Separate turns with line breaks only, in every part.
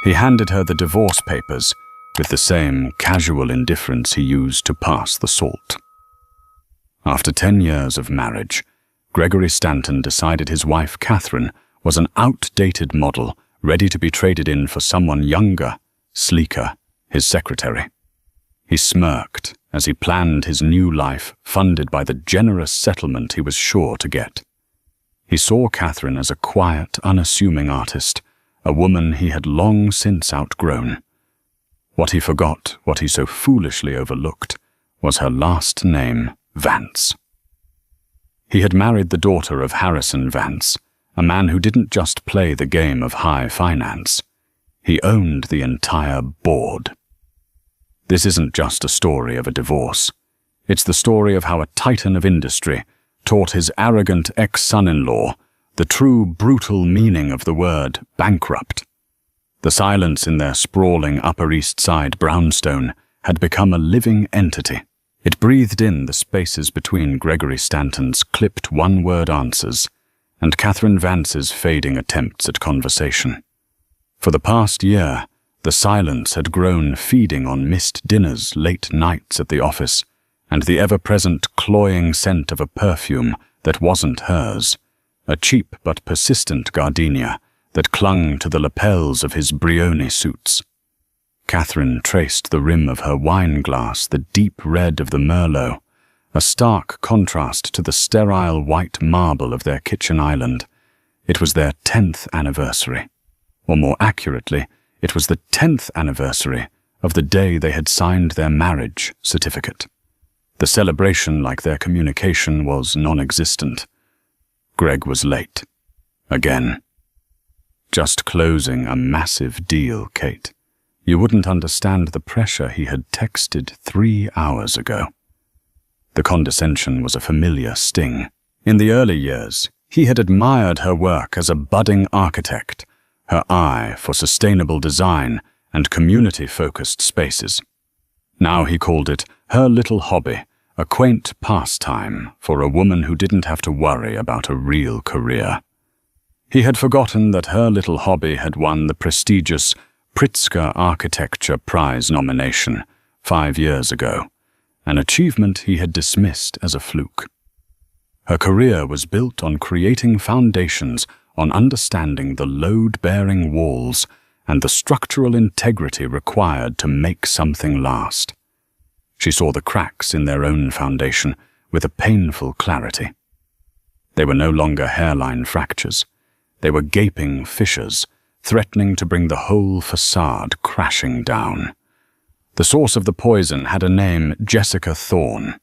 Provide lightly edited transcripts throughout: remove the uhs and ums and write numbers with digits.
He handed her the divorce papers with the same casual indifference he used to pass the salt. After 10 years of marriage, Gregory Stanton decided his wife Catherine was an outdated model ready to be traded in for someone younger, sleeker, his secretary. He smirked as he planned his new life funded by the generous settlement he was sure to get. He saw Catherine as a quiet, unassuming artist, a woman he had long since outgrown. What he forgot, what he so foolishly overlooked, was her last name, Vance. He had married the daughter of Harrison Vance, a man who didn't just play the game of high finance. He owned the entire board. This isn't just a story of a divorce. It's the story of how a titan of industry taught his arrogant ex-son-in-law the true brutal meaning of the word bankrupt. The silence in their sprawling Upper East Side brownstone had become a living entity. It breathed in the spaces between Gregory Stanton's clipped one-word answers and Catherine Vance's fading attempts at conversation. For the past year, the silence had grown feeding on missed dinners, late nights at the office, and the ever-present cloying scent of a perfume that wasn't hers, a cheap but persistent gardenia that clung to the lapels of his Brioni suits. Catherine traced the rim of her wine glass, the deep red of the Merlot, a stark contrast to the sterile white marble of their kitchen island. It was their 10th anniversary. Or more accurately, it was the 10th anniversary of the day they had signed their marriage certificate. The celebration, like their communication, was non-existent. Greg was late. Again. Just closing a massive deal, Kate. You wouldn't understand the pressure he had texted 3 hours ago. The condescension was a familiar sting. In the early years, he had admired her work as a budding architect, her eye for sustainable design and community-focused spaces. Now he called it her little hobby, a quaint pastime for a woman who didn't have to worry about a real career. He had forgotten that her little hobby had won the prestigious Pritzker Architecture Prize nomination 5 years ago, an achievement he had dismissed as a fluke. Her career was built on creating foundations, on understanding the load-bearing walls and the structural integrity required to make something last. She saw the cracks in their own foundation with a painful clarity. They were no longer hairline fractures. They were gaping fissures, threatening to bring the whole facade crashing down. The source of the poison had a name, Jessica Thorne,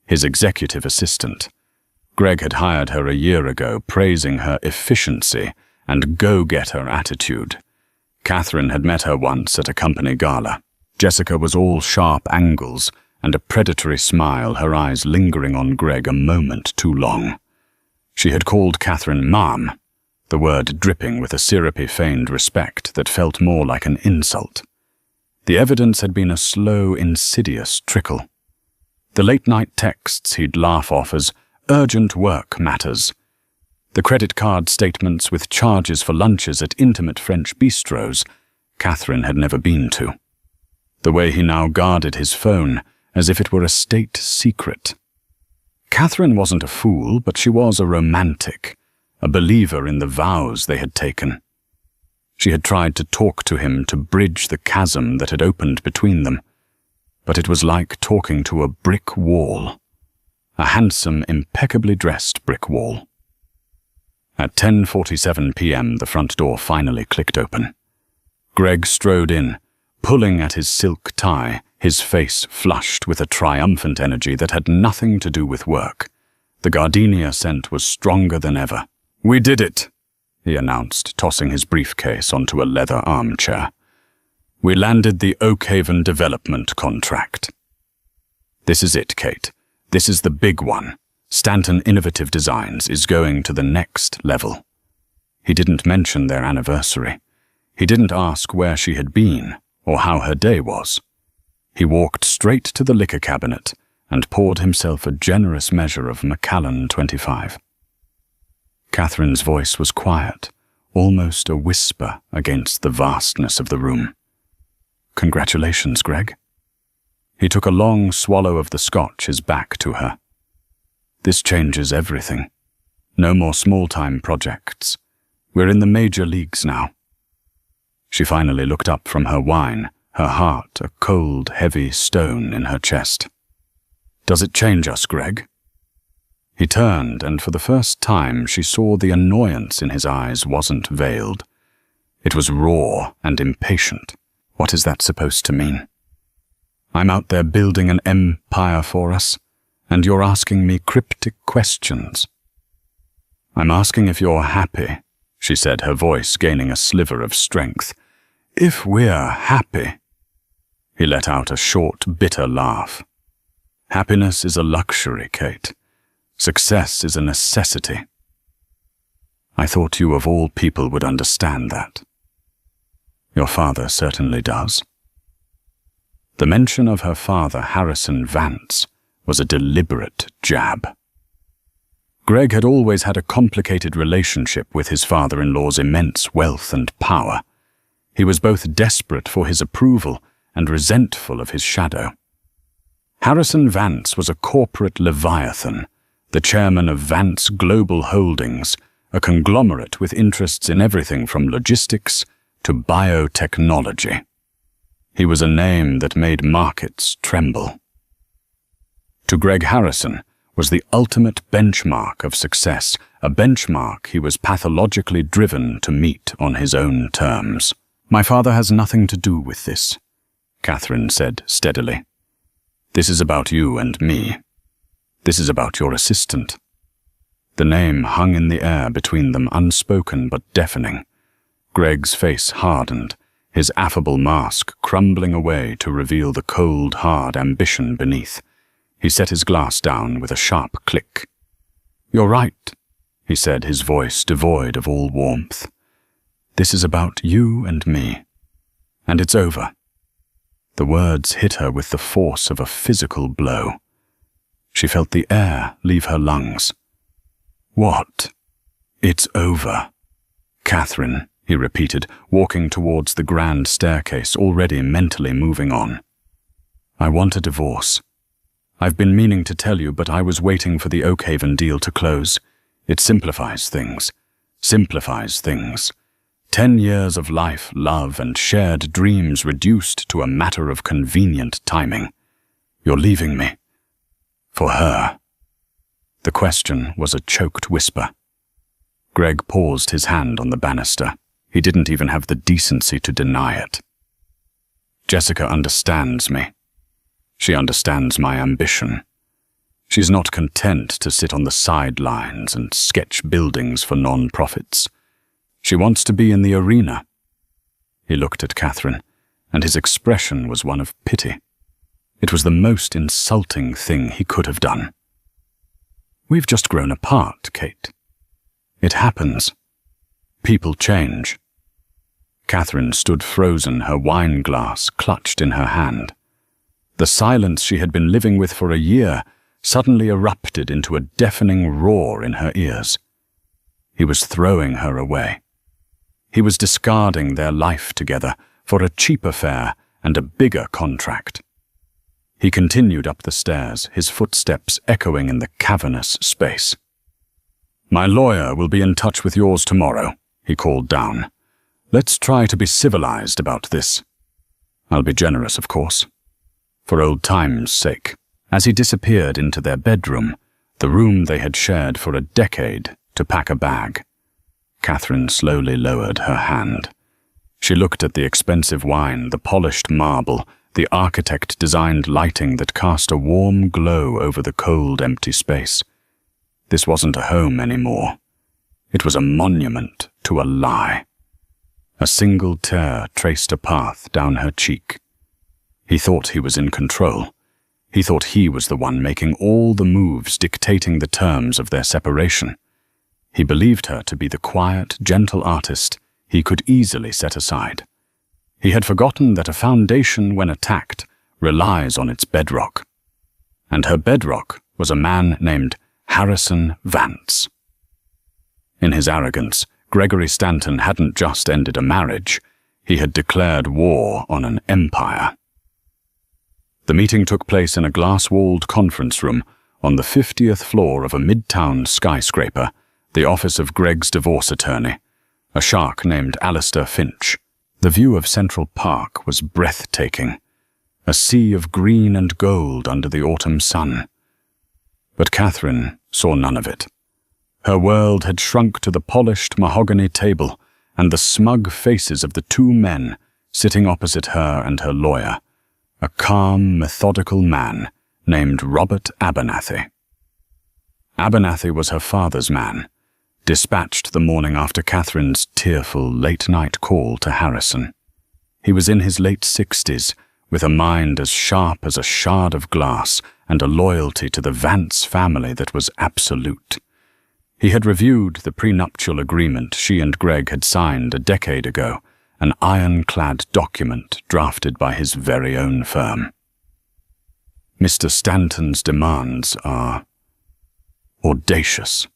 his executive assistant. Greg had hired her a year ago, praising her efficiency and go-getter attitude. Catherine had met her once at a company gala. Jessica was all sharp angles and a predatory smile, her eyes lingering on Greg a moment too long. She had called Catherine Mom, the word dripping with a syrupy feigned respect that felt more like an insult. The evidence had been a slow, insidious trickle. The late-night texts he'd laugh off as urgent work matters. The credit card statements with charges for lunches at intimate French bistros Catherine had never been to. The way he now guarded his phone as if it were a state secret. Catherine wasn't a fool, but she was a romantic, a believer in the vows they had taken. She had tried to talk to him to bridge the chasm that had opened between them, but it was like talking to a brick wall, a handsome, impeccably dressed brick wall. At 10:47 p.m., the front door finally clicked open. Greg strode in, pulling at his silk tie, his face flushed with a triumphant energy that had nothing to do with work. The gardenia scent was stronger than ever. "We did it," he announced, tossing his briefcase onto a leather armchair. "We landed the Oakhaven development contract." "This is it, Kate. This is the big one. Stanton Innovative Designs is going to the next level." He didn't mention their anniversary. He didn't ask where she had been or how her day was. He walked straight to the liquor cabinet and poured himself a generous measure of Macallan 25. Catherine's voice was quiet, almost a whisper against the vastness of the room. "Congratulations, Greg." He took a long swallow of the scotch, his back to her. "This changes everything. No more small-time projects. We're in the major leagues now." She finally looked up from her wine, her heart a cold, heavy stone in her chest. "Does it change us, Greg?" He turned, and for the first time she saw the annoyance in his eyes wasn't veiled. It was raw and impatient. What is that supposed to mean? "I'm out there building an empire for us, and you're asking me cryptic questions." "I'm asking if you're happy," she said, her voice gaining a sliver of strength. "If we're happy." He let out a short, bitter laugh. "Happiness is a luxury, Kate. Success is a necessity." "I thought you of all people would understand that." "Your father certainly does." The mention of her father, Harrison Vance, was a deliberate jab. Greg had always had a complicated relationship with his father-in-law's immense wealth and power. He was both desperate for his approval and resentful of his shadow. Harrison Vance was a corporate leviathan, the chairman of Vance Global Holdings, a conglomerate with interests in everything from logistics to biotechnology. He was a name that made markets tremble. To Greg, Harrison was the ultimate benchmark of success, a benchmark he was pathologically driven to meet on his own terms. "My father has nothing to do with this," Catherine said steadily. "This is about you and me. This is about your assistant." The name hung in the air between them, unspoken but deafening. Greg's face hardened, his affable mask crumbling away to reveal the cold, hard ambition beneath. He set his glass down with a sharp click. "You're right," he said, his voice devoid of all warmth. "This is about you and me. And it's over." The words hit her with the force of a physical blow. She felt the air leave her lungs. "What? It's over." "Catherine," he repeated, walking towards the grand staircase, already mentally moving on. "I want a divorce. I've been meaning to tell you, but I was waiting for the Oakhaven deal to close. It simplifies things. 10 years of life, love, and shared dreams reduced to a matter of convenient timing. You're leaving me. For her." The question was a choked whisper. Greg paused, his hand on the banister. He didn't even have the decency to deny it. "Jessica understands me. She understands my ambition. She's not content to sit on the sidelines and sketch buildings for non-profits. She wants to be in the arena." He looked at Catherine, and his expression was one of pity. It was the most insulting thing he could have done. "We've just grown apart, Kate. It happens. People change." Catherine stood frozen, her wine glass clutched in her hand. The silence she had been living with for a year suddenly erupted into a deafening roar in her ears. He was throwing her away. He was discarding their life together for a cheaper fare and a bigger contract. He continued up the stairs, his footsteps echoing in the cavernous space. "My lawyer will be in touch with yours tomorrow," he called down. "Let's try to be civilized about this. I'll be generous, of course. For old times' sake." As he disappeared into their bedroom, the room they had shared for a decade, to pack a bag, Catherine slowly lowered her hand. She looked at the expensive wine, the polished marble, the architect-designed lighting that cast a warm glow over the cold, empty space. This wasn't a home anymore. It was a monument to a lie. A single tear traced a path down her cheek. He thought he was in control. He thought he was the one making all the moves dictating the terms of their separation. He believed her to be the quiet, gentle artist he could easily set aside. He had forgotten that a foundation, when attacked, relies on its bedrock. And her bedrock was a man named Harrison Vance. In his arrogance, Gregory Stanton hadn't just ended a marriage, he had declared war on an empire. The meeting took place in a glass-walled conference room on the 50th floor of a midtown skyscraper, the office of Greg's divorce attorney, a shark named Alistair Finch. The view of Central Park was breathtaking, a sea of green and gold under the autumn sun. But Catherine saw none of it. Her world had shrunk to the polished mahogany table and the smug faces of the two men sitting opposite her and her lawyer, a calm, methodical man named Robert Abernathy. Abernathy was her father's man, dispatched the morning after Catherine's tearful late-night call to Harrison. He was in his late 60s, with a mind as sharp as a shard of glass and a loyalty to the Vance family that was absolute. He had reviewed the prenuptial agreement she and Greg had signed a decade ago, an ironclad document drafted by his very own firm. Mr. Stanton's demands are audacious.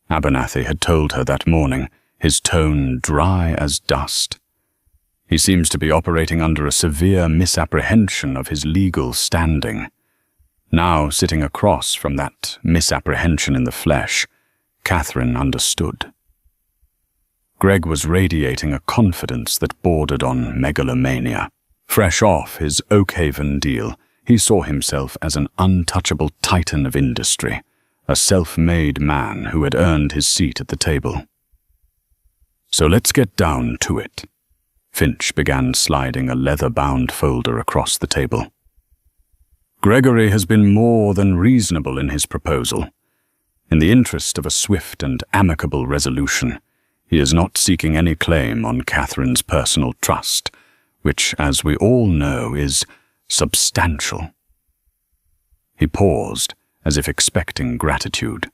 Abernathy had told her that morning, his tone dry as dust. He seems to be operating under a severe misapprehension of his legal standing. Now, sitting across from that misapprehension in the flesh, Catherine understood. Greg was radiating a confidence that bordered on megalomania. Fresh off his Oakhaven deal, he saw himself as an untouchable titan of industry, a self-made man who had earned his seat at the table. So let's get down to it. Finch began sliding a leather-bound folder across the table. Gregory has been more than reasonable in his proposal. In the interest of a swift and amicable resolution, he is not seeking any claim on Catherine's personal trust, which, as we all know, is substantial. He paused, as if expecting gratitude.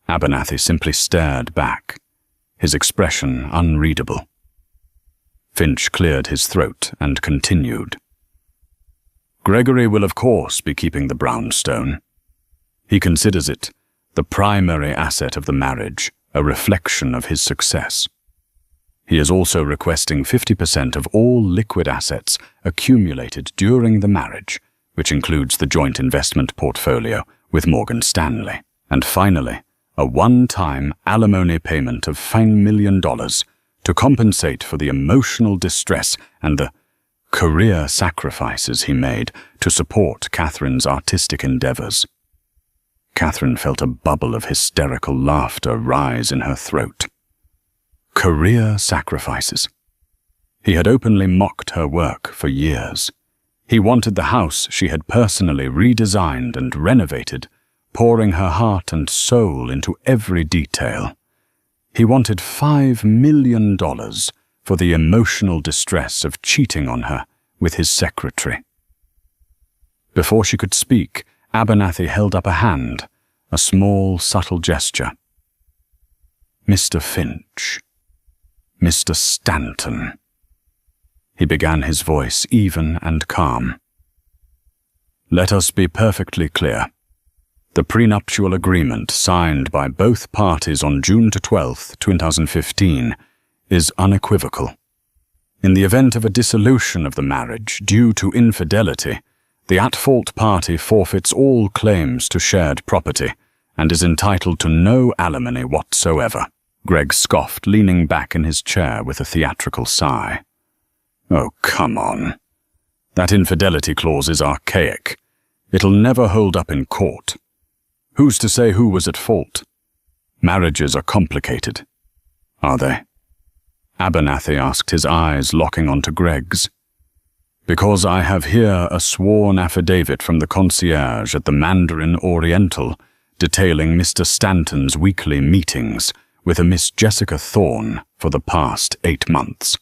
Abernathy simply stared back, his expression unreadable. Finch cleared his throat and continued. Gregory will of course be keeping the brownstone. He considers it the primary asset of the marriage, a reflection of his success. He is also requesting 50% of all liquid assets accumulated during the marriage, which includes the joint investment portfolio with Morgan Stanley. And finally, a one-time alimony payment of $5 million to compensate for the emotional distress and the career sacrifices he made to support Catherine's artistic endeavors. Catherine felt a bubble of hysterical laughter rise in her throat. Career sacrifices. He had openly mocked her work for years. He wanted the house she had personally redesigned and renovated, pouring her heart and soul into every detail. He wanted $5 million for the emotional distress of cheating on her with his secretary. Before she could speak, Abernathy held up a hand, a small, subtle gesture. Mr. Finch. Mr. Stanton. He began, his voice even and calm. Let us be perfectly clear. The prenuptial agreement signed by both parties on June 12, 2015, is unequivocal. In the event of a dissolution of the marriage due to infidelity, the at-fault party forfeits all claims to shared property and is entitled to no alimony whatsoever. Greg scoffed, leaning back in his chair with a theatrical sigh. Oh, come on. That infidelity clause is archaic. It'll never hold up in court. Who's to say who was at fault? Marriages are complicated. Are they? Abernathy asked, his eyes locking onto Greg's. Because I have here a sworn affidavit from the concierge at the Mandarin Oriental detailing Mr. Stanton's weekly meetings with a Miss Jessica Thorne for the past 8 months.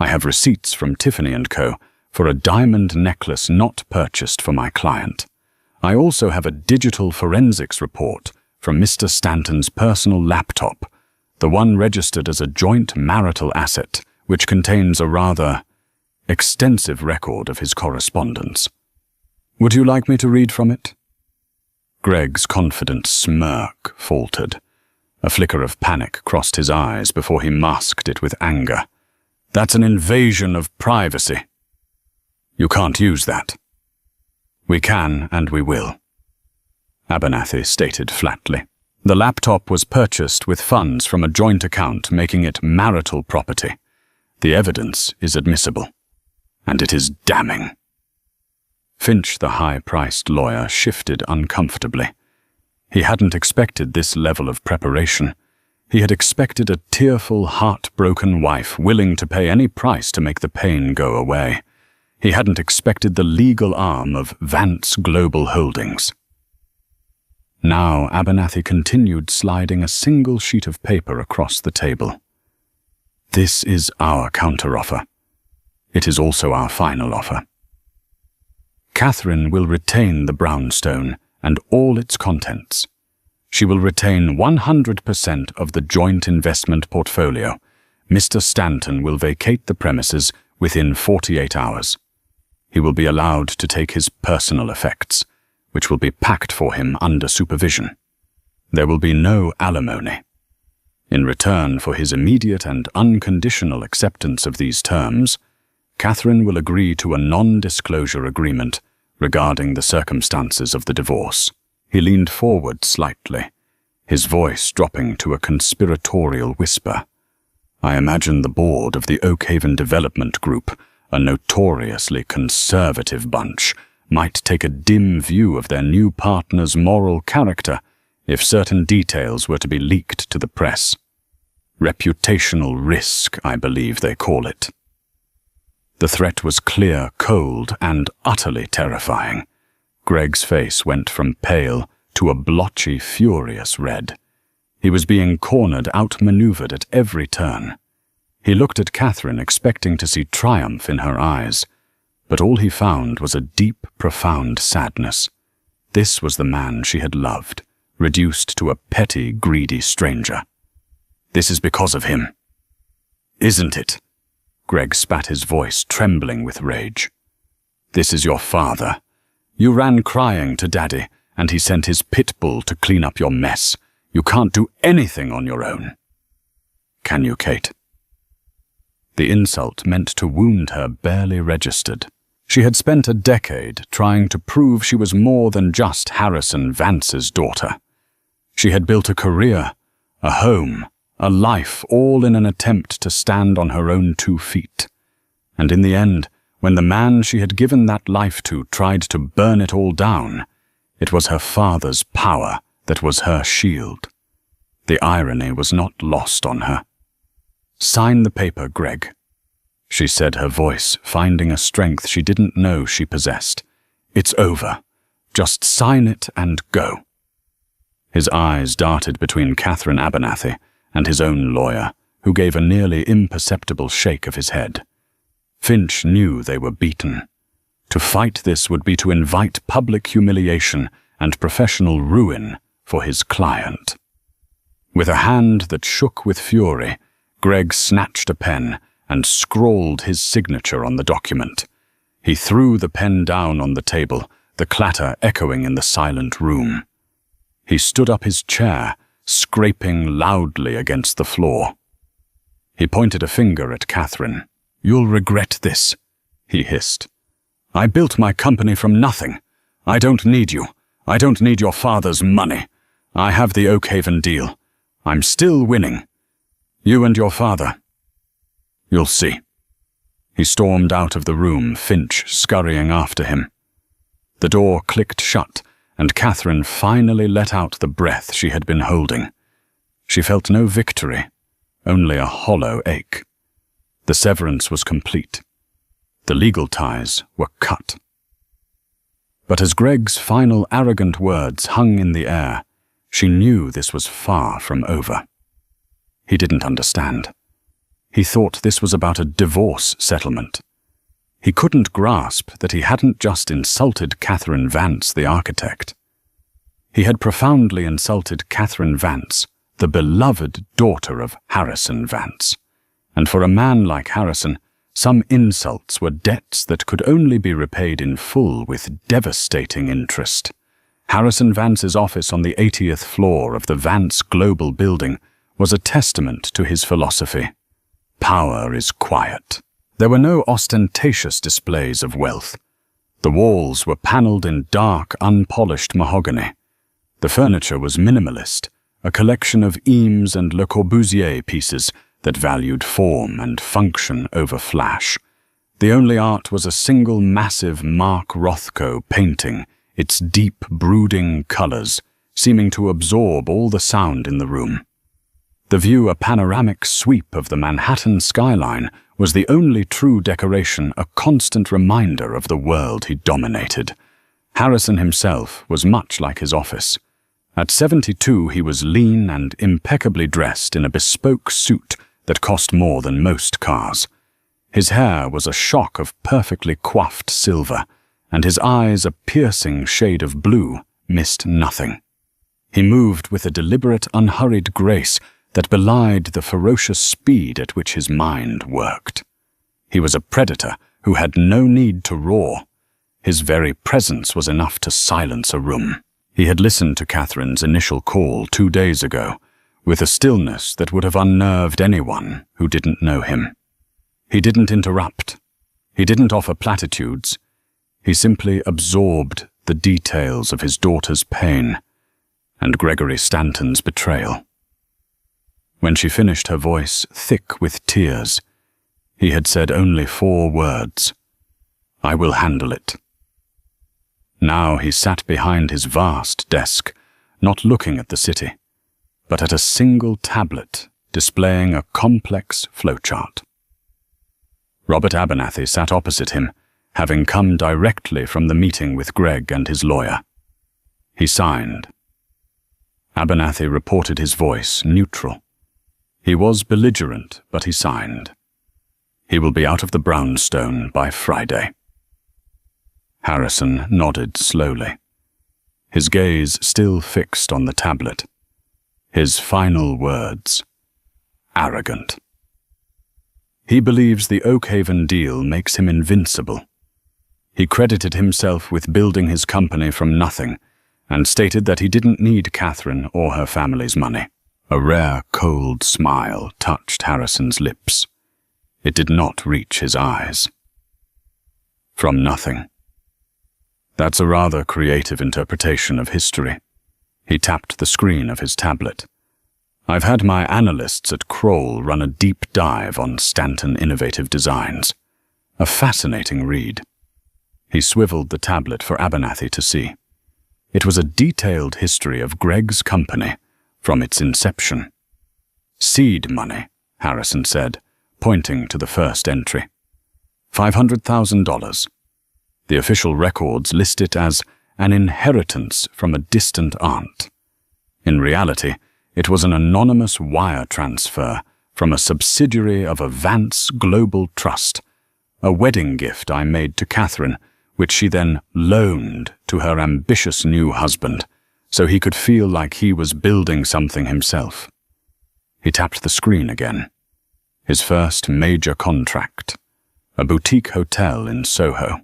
I have receipts from Tiffany & Co. for a diamond necklace not purchased for my client. I also have a digital forensics report from Mr. Stanton's personal laptop, the one registered as a joint marital asset, which contains a rather extensive record of his correspondence. Would you like me to read from it? Greg's confident smirk faltered. A flicker of panic crossed his eyes before he masked it with anger. "That's an invasion of privacy. You can't use that." "We can and we will," Abernathy stated flatly. The laptop was purchased with funds from a joint account, making it marital property. The evidence is admissible, and it is damning. Finch, the high-priced lawyer, shifted uncomfortably. He hadn't expected this level of preparation. He had expected a tearful, heartbroken wife willing to pay any price to make the pain go away. He hadn't expected the legal arm of Vance Global Holdings. Now Abernathy continued sliding a single sheet of paper across the table. "This is our counteroffer. It is also our final offer. Catherine will retain the brownstone and all its contents. She will retain 100% of the joint investment portfolio. Mr. Stanton will vacate the premises within 48 hours. He will be allowed to take his personal effects, which will be packed for him under supervision. There will be no alimony. In return for his immediate and unconditional acceptance of these terms, Catherine will agree to a non-disclosure agreement regarding the circumstances of the divorce." He leaned forward slightly, his voice dropping to a conspiratorial whisper. "I imagine the board of the Oakhaven Development Group, a notoriously conservative bunch, might take a dim view of their new partner's moral character if certain details were to be leaked to the press. Reputational risk, I believe they call it." The threat was clear, cold, and utterly terrifying. Greg's face went from pale to a blotchy, furious red. He was being cornered, outmaneuvered at every turn. He looked at Catherine, expecting to see triumph in her eyes, but all he found was a deep, profound sadness. This was the man she had loved, reduced to a petty, greedy stranger. "This is because of him, isn't it?" Greg spat, his voice trembling with rage. "This is your father. You ran crying to Daddy, and he sent his pit bull to clean up your mess. You can't do anything on your own. Can you, Kate?" The insult meant to wound her barely registered. She had spent a decade trying to prove she was more than just Harrison Vance's daughter. She had built a career, a home, a life, all in an attempt to stand on her own 2 feet. And in the end, when the man she had given that life to tried to burn it all down, it was her father's power that was her shield. The irony was not lost on her. "Sign the paper, Greg," she said, her voice finding a strength she didn't know she possessed. "It's over. Just sign it and go." His eyes darted between Catherine Abernathy and his own lawyer, who gave a nearly imperceptible shake of his head. Finch knew they were beaten. To fight this would be to invite public humiliation and professional ruin for his client. With a hand that shook with fury, Greg snatched a pen and scrawled his signature on the document. He threw the pen down on the table, the clatter echoing in the silent room. He stood up his chair, scraping loudly against the floor. He pointed a finger at Catherine. "You'll regret this," he hissed. "I built my company from nothing. I don't need you. I don't need your father's money. I have the Oakhaven deal. I'm still winning. You and your father. You'll see." He stormed out of the room, Finch scurrying after him. The door clicked shut, and Catherine finally let out the breath she had been holding. She felt no victory, only a hollow ache. The severance was complete. The legal ties were cut. But as Greg's final arrogant words hung in the air, she knew this was far from over. He didn't understand. He thought this was about a divorce settlement. He couldn't grasp that he hadn't just insulted Catherine Vance, the architect. He had profoundly insulted Catherine Vance, the beloved daughter of Harrison Vance. And for a man like Harrison, some insults were debts that could only be repaid in full with devastating interest. Harrison Vance's office on the 80th floor of the Vance Global building was a testament to his philosophy. Power is quiet. There were no ostentatious displays of wealth. The walls were paneled in dark, unpolished mahogany. The furniture was minimalist, a collection of Eames and Le Corbusier pieces that valued form and function over flash. The only art was a single massive Mark Rothko painting, its deep, brooding colors seeming to absorb all the sound in the room. The view, a panoramic sweep of the Manhattan skyline, was the only true decoration, a constant reminder of the world he dominated. Harrison himself was much like his office. At 72, he was lean and impeccably dressed in a bespoke suit that cost more than most cars. His hair was a shock of perfectly coiffed silver, and his eyes, a piercing shade of blue, missed nothing. He moved with a deliberate, unhurried grace that belied the ferocious speed at which his mind worked. He was a predator who had no need to roar. His very presence was enough to silence a room. He had listened to Catherine's initial call 2 days ago, with a stillness that would have unnerved anyone who didn't know him. He didn't interrupt. He didn't offer platitudes. He simply absorbed the details of his daughter's pain and Gregory Stanton's betrayal. When she finished, her voice thick with tears, he had said only 4 words: "I will handle it." Now he sat behind his vast desk, not looking at the city, but at a single tablet displaying a complex flowchart. Robert Abernathy sat opposite him, having come directly from the meeting with Greg and his lawyer. He signed. Abernathy reported his voice neutral. He was belligerent, but he signed. He will be out of the brownstone by Friday. Harrison nodded slowly, his gaze still fixed on the tablet. His final words: arrogant. He believes the Oakhaven deal makes him invincible. He credited himself with building his company from nothing and stated that he didn't need Catherine or her family's money. A rare, cold smile touched Harrison's lips. It did not reach his eyes. From nothing. That's a rather creative interpretation of history. He tapped the screen of his tablet. I've had my analysts at Kroll run a deep dive on Stanton Innovative Designs. A fascinating read. He swiveled the tablet for Abernathy to see. It was a detailed history of Greg's company from its inception. Seed money, Harrison said, pointing to the first entry. $500,000. The official records list it as an inheritance from a distant aunt. In reality, it was an anonymous wire transfer from a subsidiary of a Vance Global Trust, a wedding gift I made to Catherine, which she then loaned to her ambitious new husband, so he could feel like he was building something himself. He tapped the screen again. His first major contract, a boutique hotel in Soho.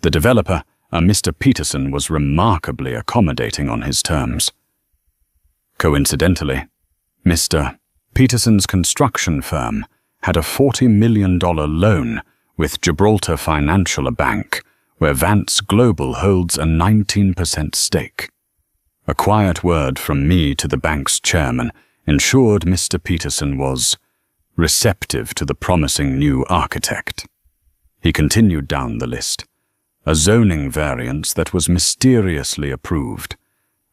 The developer, a Mr. Peterson, was remarkably accommodating on his terms. Coincidentally, Mr. Peterson's construction firm had a $40 million loan with Gibraltar Financial, a bank, where Vance Global holds a 19% stake. A quiet word from me to the bank's chairman ensured Mr. Peterson was receptive to the promising new architect. He continued down the list. A zoning variance that was mysteriously approved.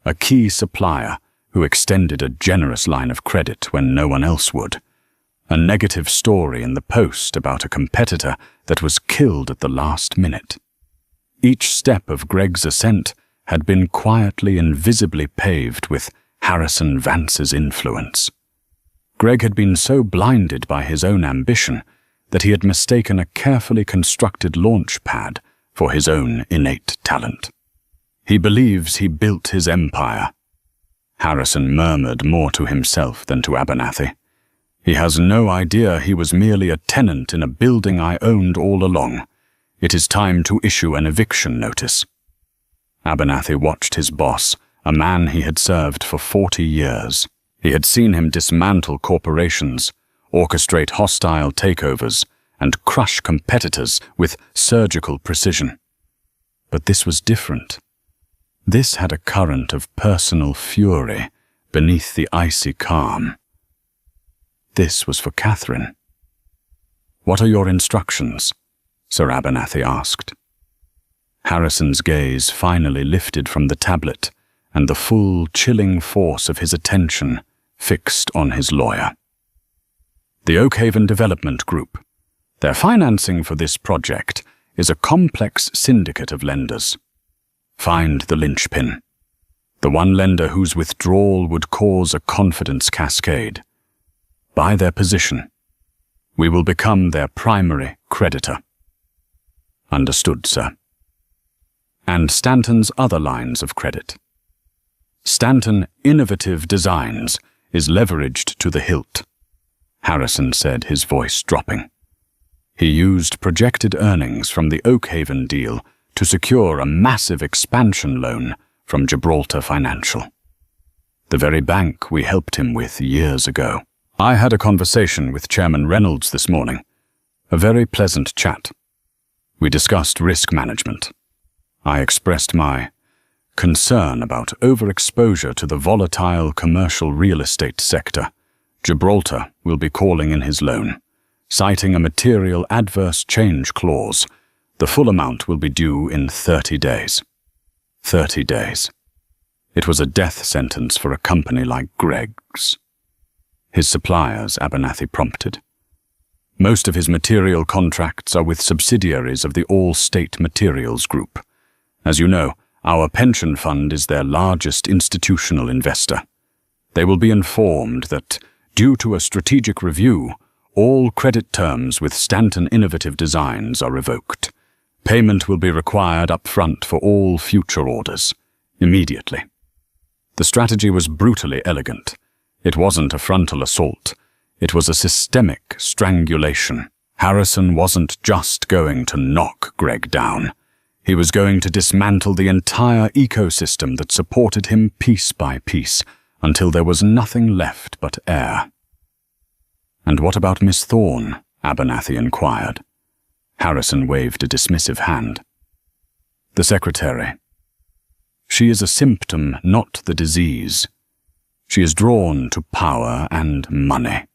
A key supplier who extended a generous line of credit when no one else would. A negative story in the Post about a competitor that was killed at the last minute. Each step of Greg's ascent had been quietly and visibly paved with Harrison Vance's influence. Greg had been so blinded by his own ambition that he had mistaken a carefully constructed launch pad for his own innate talent. He believes he built his empire. Harrison murmured more to himself than to Abernathy. He has no idea he was merely a tenant in a building I owned all along. It is time to issue an eviction notice. Abernathy watched his boss, a man he had served for 40 years. He had seen him dismantle corporations, orchestrate hostile takeovers, and crush competitors with surgical precision. But this was different. This had a current of personal fury beneath the icy calm. This was for Catherine. "What are your instructions?" Sir Abernathy asked. Harrison's gaze finally lifted from the tablet, and the full, chilling force of his attention fixed on his lawyer. "The Oakhaven Development Group. Their financing for this project is a complex syndicate of lenders. Find the linchpin, the one lender whose withdrawal would cause a confidence cascade. By their position, we will become their primary creditor." "Understood, sir." "And Stanton's other lines of credit. Stanton Innovative Designs is leveraged to the hilt," Harrison said, his voice dropping. He used projected earnings from the Oakhaven deal to secure a massive expansion loan from Gibraltar Financial, the very bank we helped him with years ago. "I had a conversation with Chairman Reynolds this morning. A very pleasant chat. We discussed risk management. I expressed my concern about overexposure to the volatile commercial real estate sector. Gibraltar will be calling in his loan, citing a material adverse change clause. The full amount will be due in 30 days. 30 days. It was a death sentence for a company like Greg's. His suppliers, Abernathy prompted. Most of his material contracts are with subsidiaries of the All-State Materials Group. As you know, our pension fund is their largest institutional investor. They will be informed that, due to a strategic review, all credit terms with Stanton Innovative Designs are revoked. Payment will be required up front for all future orders, immediately. The strategy was brutally elegant. It wasn't a frontal assault. It was a systemic strangulation. Harrison wasn't just going to knock Greg down. He was going to dismantle the entire ecosystem that supported him piece by piece, until there was nothing left but air. "And what about Miss Thorne?" Abernathy inquired. Harrison waved a dismissive hand. "The secretary. She is a symptom, not the disease. She is drawn to power and money.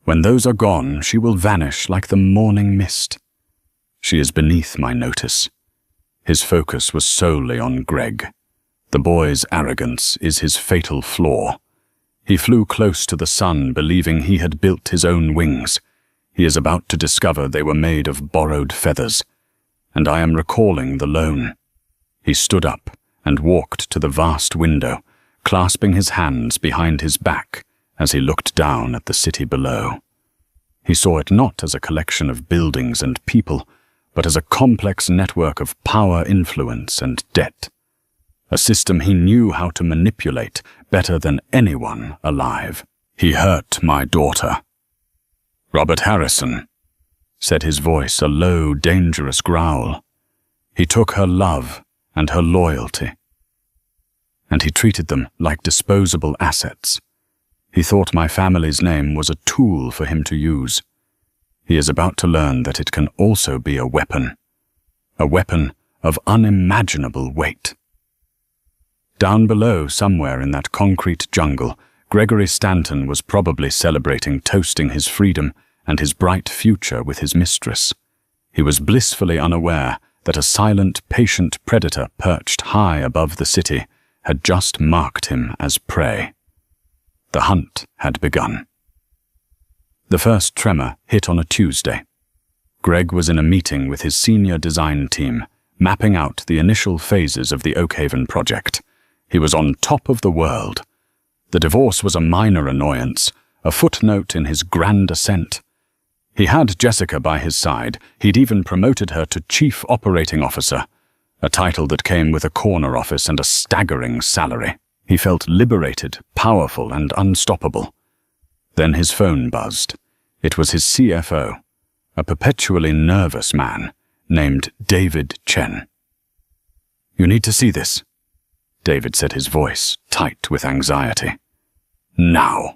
When those are gone, she will vanish like the morning mist. She is beneath my notice." His focus was solely on Greg. The boy's arrogance is his fatal flaw. He flew close to the sun, believing he had built his own wings. He is about to discover they were made of borrowed feathers. And I am recalling the loan. He stood up and walked to the vast window, clasping his hands behind his back as he looked down at the city below. He saw it not as a collection of buildings and people, but as a complex network of power, influence, and debt. A system he knew how to manipulate better than anyone alive. "He hurt my daughter." "Robert Harrison," said his voice a low, dangerous growl. "He took her love and her loyalty. And he treated them like disposable assets. He thought my family's name was a tool for him to use. He is about to learn that it can also be a weapon of unimaginable weight." Down below, somewhere in that concrete jungle, Gregory Stanton was probably celebrating toasting his freedom and his bright future with his mistress. He was blissfully unaware that a silent, patient predator perched high above the city had just marked him as prey. The hunt had begun. The first tremor hit on a Tuesday. Greg was in a meeting with his senior design team, mapping out the initial phases of the Oakhaven project. He was on top of the world. The divorce was a minor annoyance, a footnote in his grand ascent. He had Jessica by his side. He'd even promoted her to Chief Operating Officer, a title that came with a corner office and a staggering salary. He felt liberated, powerful, and unstoppable. Then his phone buzzed. It was his CFO, a perpetually nervous man named David Chen. You need to see this, David said, his voice tight with anxiety. Now.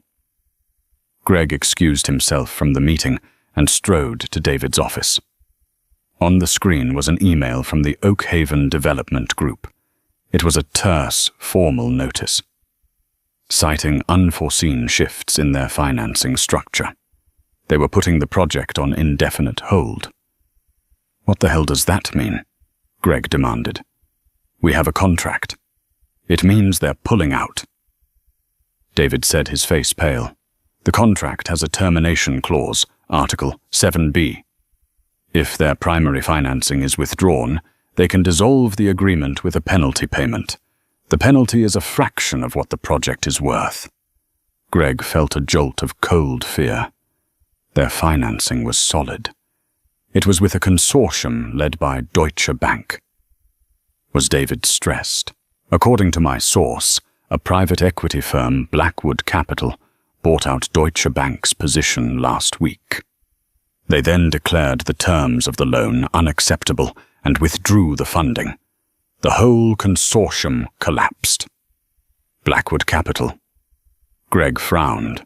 Greg excused himself from the meeting and strode to David's office. On the screen was an email from the Oakhaven Development Group. It was a terse, formal notice, citing unforeseen shifts in their financing structure. They were putting the project on indefinite hold. What the hell does that mean? Greg demanded. We have a contract. It means they're pulling out. David said, his face pale. The contract has a termination clause, Article 7B. If their primary financing is withdrawn, they can dissolve the agreement with a penalty payment. The penalty is a fraction of what the project is worth. Greg felt a jolt of cold fear. Their financing was solid. It was with a consortium led by Deutsche Bank. Was David stressed? According to my source, a private equity firm, Blackwood Capital, bought out Deutsche Bank's position last week. They then declared the terms of the loan unacceptable and withdrew the funding. The whole consortium collapsed. Blackwood Capital. Greg frowned.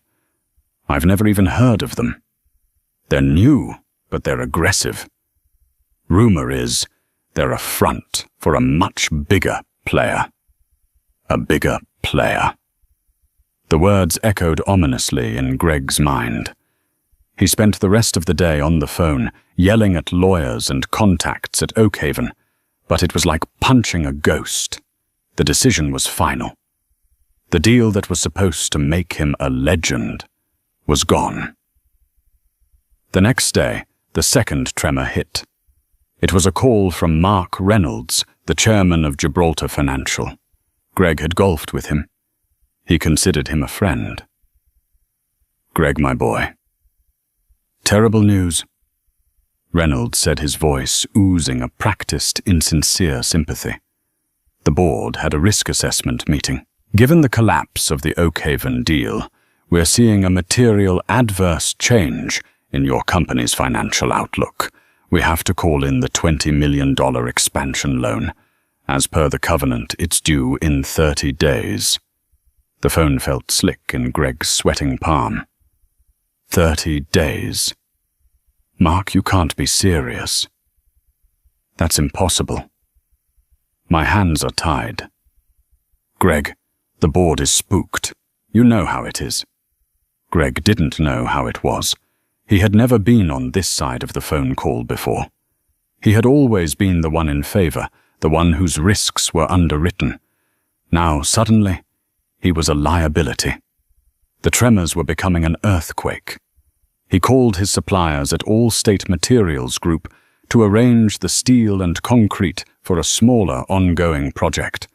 I've never even heard of them. They're new, but they're aggressive. Rumor is they're a front for a much bigger player. A bigger player. The words echoed ominously in Greg's mind. He spent the rest of the day on the phone, yelling at lawyers and contacts at Oakhaven, but it was like punching a ghost. The decision was final. The deal that was supposed to make him a legend was gone. The next day, the second tremor hit. It was a call from Mark Reynolds, the chairman of Gibraltar Financial. Greg had golfed with him. He considered him a friend. Greg, my boy. Terrible news. Reynolds said, his voice oozing a practiced, insincere sympathy. The board had a risk assessment meeting. Given the collapse of the Oakhaven deal, we're seeing a material adverse change in your company's financial outlook. We have to call in the $20 million expansion loan. As per the covenant, it's due in 30 days. The phone felt slick in Greg's sweating palm. 30 days. Mark, you can't be serious. That's impossible. My hands are tied. Greg, the board is spooked. You know how it is. Greg didn't know how it was. He had never been on this side of the phone call before. He had always been the one in favor, the one whose risks were underwritten. Now, suddenly, he was a liability. The tremors were becoming an earthquake. He called his suppliers at Allstate Materials Group to arrange the steel and concrete for a smaller ongoing project.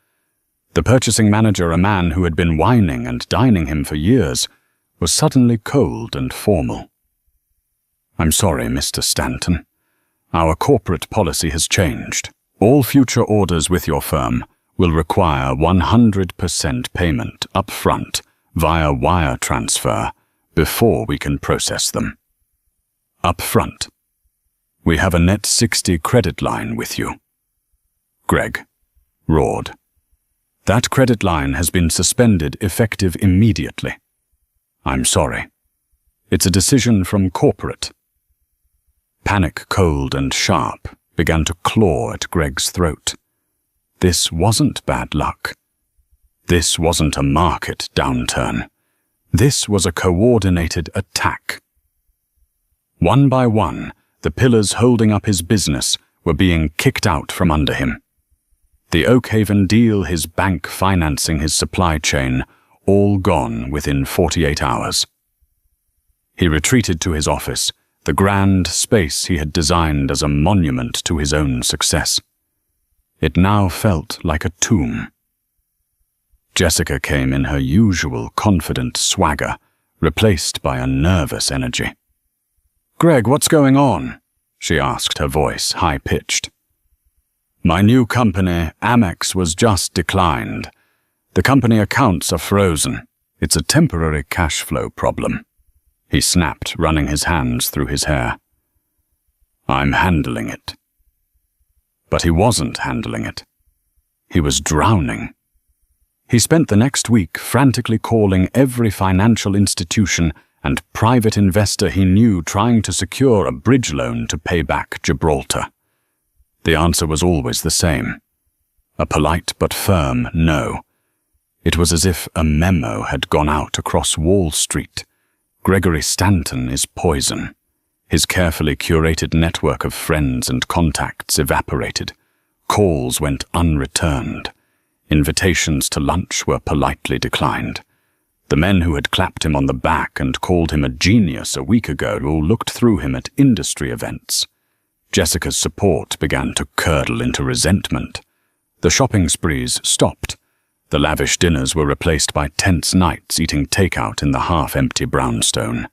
The purchasing manager, a man who had been whining and dining him for years, was suddenly cold and formal. I'm sorry, Mr. Stanton. Our corporate policy has changed. All future orders with your firm will require 100% payment up front via wire transfer before we can process them. Up front. We have a net 60 credit line with you. Greg roared. That credit line has been suspended effective immediately. I'm sorry. It's a decision from corporate. Panic, cold and sharp, began to claw at Greg's throat. This wasn't bad luck. This wasn't a market downturn. This was a coordinated attack. One by one, the pillars holding up his business were being kicked out from under him. The Oakhaven deal, his bank financing his supply chain, all gone within 48 hours. He retreated to his office, the grand space he had designed as a monument to his own success. It now felt like a tomb. Jessica came in her usual confident swagger, replaced by a nervous energy. Greg, what's going on? She asked, her voice high-pitched. My new company, Amex, was just declined. The company accounts are frozen. It's a temporary cash flow problem. He snapped, running his hands through his hair. I'm handling it. But he wasn't handling it. He was drowning. He spent the next week frantically calling every financial institution and private investor he knew, trying to secure a bridge loan to pay back Gibraltar. The answer was always the same: a polite but firm no. It was as if a memo had gone out across Wall Street. Gregory Stanton is poison. His carefully curated network of friends and contacts evaporated. Calls went unreturned. Invitations to lunch were politely declined. The men who had clapped him on the back and called him a genius a week ago all looked through him at industry events. Jessica's support began to curdle into resentment. The shopping sprees stopped. The lavish dinners were replaced by tense nights eating takeout in the half-empty brownstone.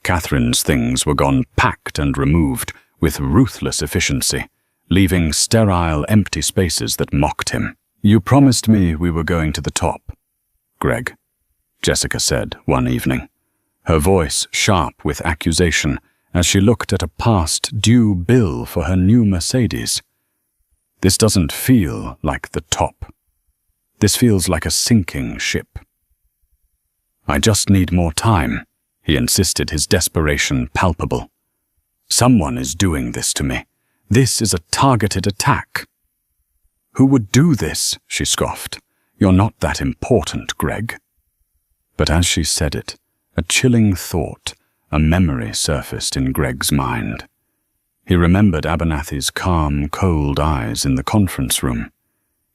Catherine's things were gone packed and removed with ruthless efficiency, leaving sterile, empty spaces that mocked him. "You promised me we were going to the top, Greg," Jessica said one evening, her voice sharp with accusation as she looked at a past-due bill for her new Mercedes. "This doesn't feel like the top. This feels like a sinking ship." "I just need more time," he insisted, his desperation palpable. "Someone is doing this to me. This is a targeted attack." "Who would do this?" she scoffed. "You're not that important, Greg." But as she said it, a chilling thought, a memory surfaced in Greg's mind. He remembered Abernathy's calm, cold eyes in the conference room.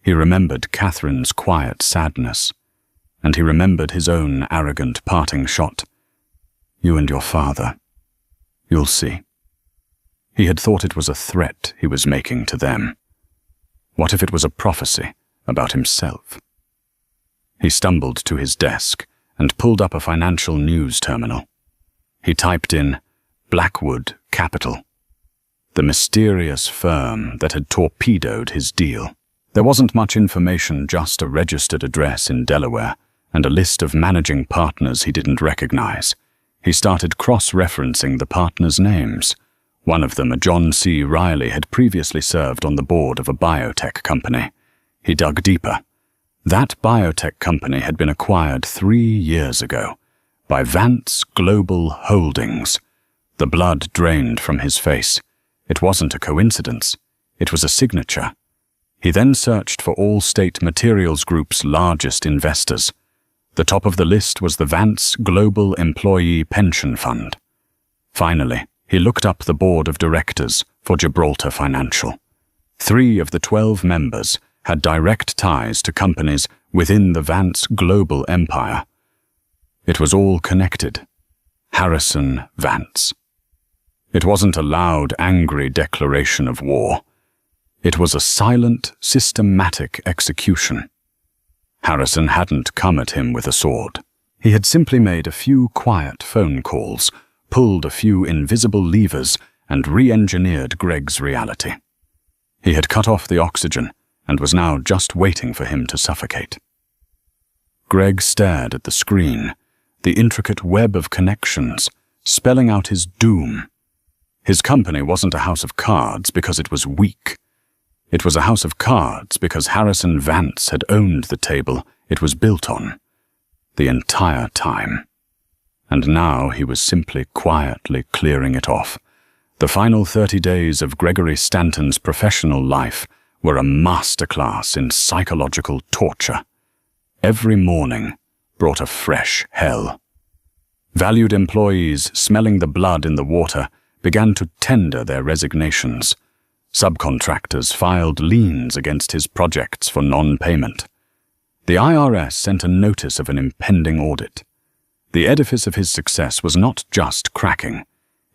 He remembered Catherine's quiet sadness, and he remembered his own arrogant parting shot. "You and your father. You'll see." He had thought it was a threat he was making to them. What if it was a prophecy about himself? He stumbled to his desk and pulled up a financial news terminal. He typed in Blackwood Capital, the mysterious firm that had torpedoed his deal. There wasn't much information, just a registered address in Delaware and a list of managing partners he didn't recognize. He started cross-referencing the partners' names. One of them, a John C. Riley, had previously served on the board of a biotech company. He dug deeper. That biotech company had been acquired 3 years ago by Vance Global Holdings. The blood drained from his face. It wasn't a coincidence. It was a signature. He then searched for Allstate Materials Group's largest investors. The top of the list was the Vance Global Employee Pension Fund. Finally, he looked up the board of directors for Gibraltar Financial. 3 of the 12 members had direct ties to companies within the Vance global empire. It was all connected. Harrison Vance. It wasn't a loud, angry declaration of war. It was a silent, systematic execution. Harrison hadn't come at him with a sword. He had simply made a few quiet phone calls, pulled a few invisible levers, and re-engineered Greg's reality. He had cut off the oxygen and was now just waiting for him to suffocate. Greg stared at the screen, the intricate web of connections, spelling out his doom. His company wasn't a house of cards because it was weak. It was a house of cards because Harrison Vance had owned the table it was built on the entire time. And now he was simply quietly clearing it off. The final 30 days of Gregory Stanton's professional life were a masterclass in psychological torture. Every morning brought a fresh hell. Valued employees, smelling the blood in the water, began to tender their resignations. Subcontractors filed liens against his projects for non-payment. The IRS sent a notice of an impending audit. The edifice of his success was not just cracking.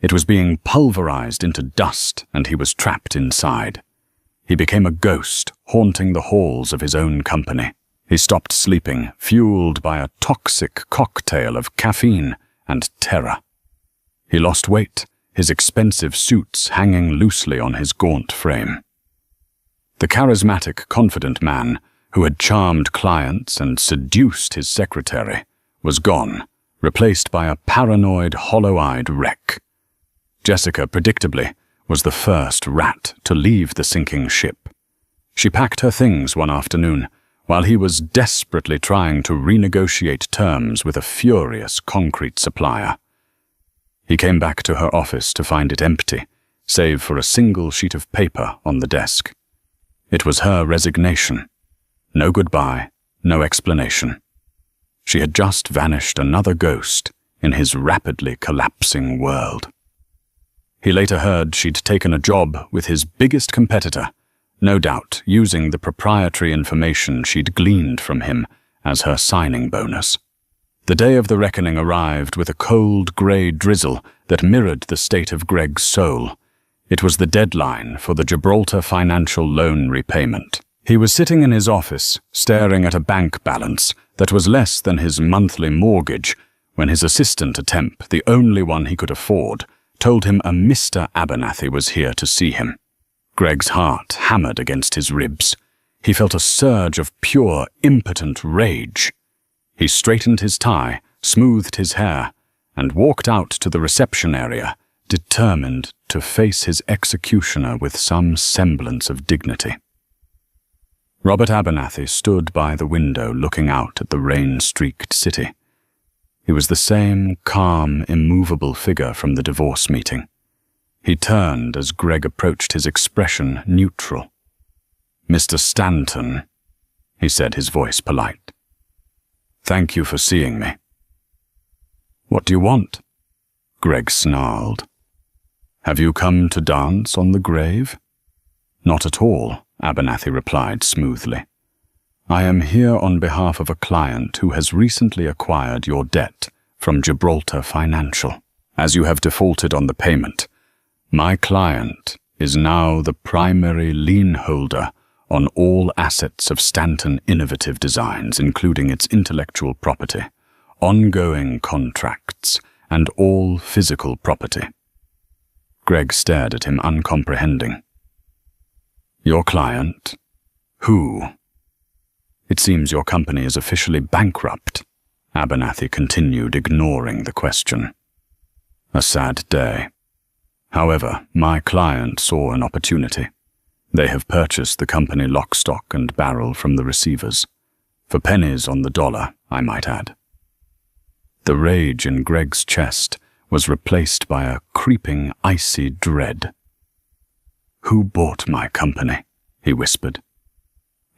It was being pulverized into dust, and he was trapped inside. He became a ghost, haunting the halls of his own company. He stopped sleeping, fueled by a toxic cocktail of caffeine and terror. He lost weight, his expensive suits hanging loosely on his gaunt frame. The charismatic, confident man who had charmed clients and seduced his secretary was gone, replaced by a paranoid, hollow-eyed wreck. Jessica, predictably, was the first rat to leave the sinking ship. She packed her things one afternoon, while he was desperately trying to renegotiate terms with a furious concrete supplier. He came back to her office to find it empty, save for a single sheet of paper on the desk. It was her resignation. No goodbye, no explanation. She had just vanished, another ghost in his rapidly collapsing world. He later heard she'd taken a job with his biggest competitor, no doubt using the proprietary information she'd gleaned from him as her signing bonus. The day of the reckoning arrived with a cold grey drizzle that mirrored the state of Greg's soul. It was the deadline for the Gibraltar financial loan repayment. He was sitting in his office, staring at a bank balance that was less than his monthly mortgage, when his assistant, a temp, the only one he could afford, told him a Mr. Abernathy was here to see him. Greg's heart hammered against his ribs. He felt a surge of pure, impotent rage. He straightened his tie, smoothed his hair, and walked out to the reception area, determined to face his executioner with some semblance of dignity. Robert Abernathy stood by the window looking out at the rain-streaked city. He was the same calm, immovable figure from the divorce meeting. He turned as Greg approached, his expression neutral. "Mr. Stanton," he said, his voice polite. "Thank you for seeing me." "What do you want?" Greg snarled. "Have you come to dance on the grave?" "Not at all," Abernathy replied smoothly. "I am here on behalf of a client who has recently acquired your debt from Gibraltar Financial. As you have defaulted on the payment, my client is now the primary lien holder on all assets of Stanton Innovative Designs, including its intellectual property, ongoing contracts, and all physical property." Greg stared at him, uncomprehending. "Your client? Who?" "It seems your company is officially bankrupt," Abernathy continued, ignoring the question. "A sad day. However, my client saw an opportunity. They have purchased the company lock, stock, and barrel from the receivers. For pennies on the dollar, I might add." The rage in Greg's chest was replaced by a creeping, icy dread. "Who bought my company?" he whispered.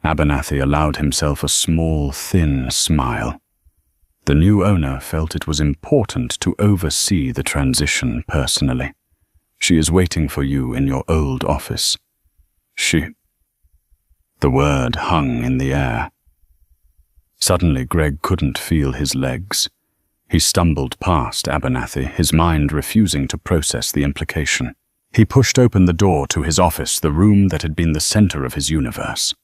Abernathy allowed himself a small, thin smile. The new owner felt it was important to oversee the transition personally. "She is waiting for you in your old office." "She..." The word hung in the air. Suddenly, Greg couldn't feel his legs. He stumbled past Abernathy, his mind refusing to process the implication. He pushed open the door to his office, the room that had been the center of his universe.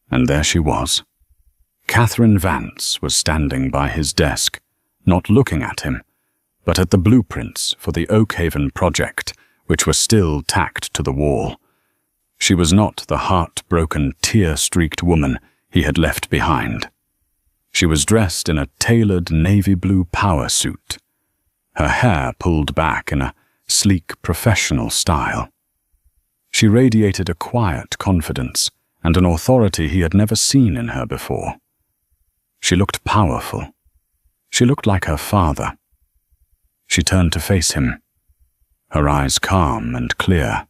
And there she was. Catherine Vance was standing by his desk, not looking at him, but at the blueprints for the Oakhaven project, which were still tacked to the wall. She was not the heartbroken, tear-streaked woman he had left behind. She was dressed in a tailored navy blue power suit, her hair pulled back in a sleek, professional style. She radiated a quiet confidence and an authority he had never seen in her before. She looked powerful. She looked like her father. She turned to face him, her eyes calm and clear.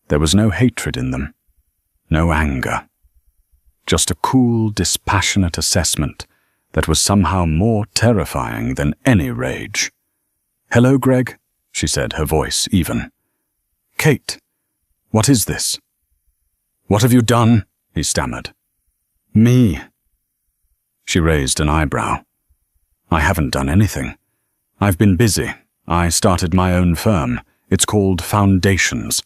There was no hatred in them, no anger. Just a cool, dispassionate assessment that was somehow more terrifying than any rage. "Hello, Greg," she said, her voice even. "Kate, what is this?" "What have you done?" he stammered. "Me." She raised an eyebrow. "I haven't done anything. I've been busy. I started my own firm. It's called Foundations.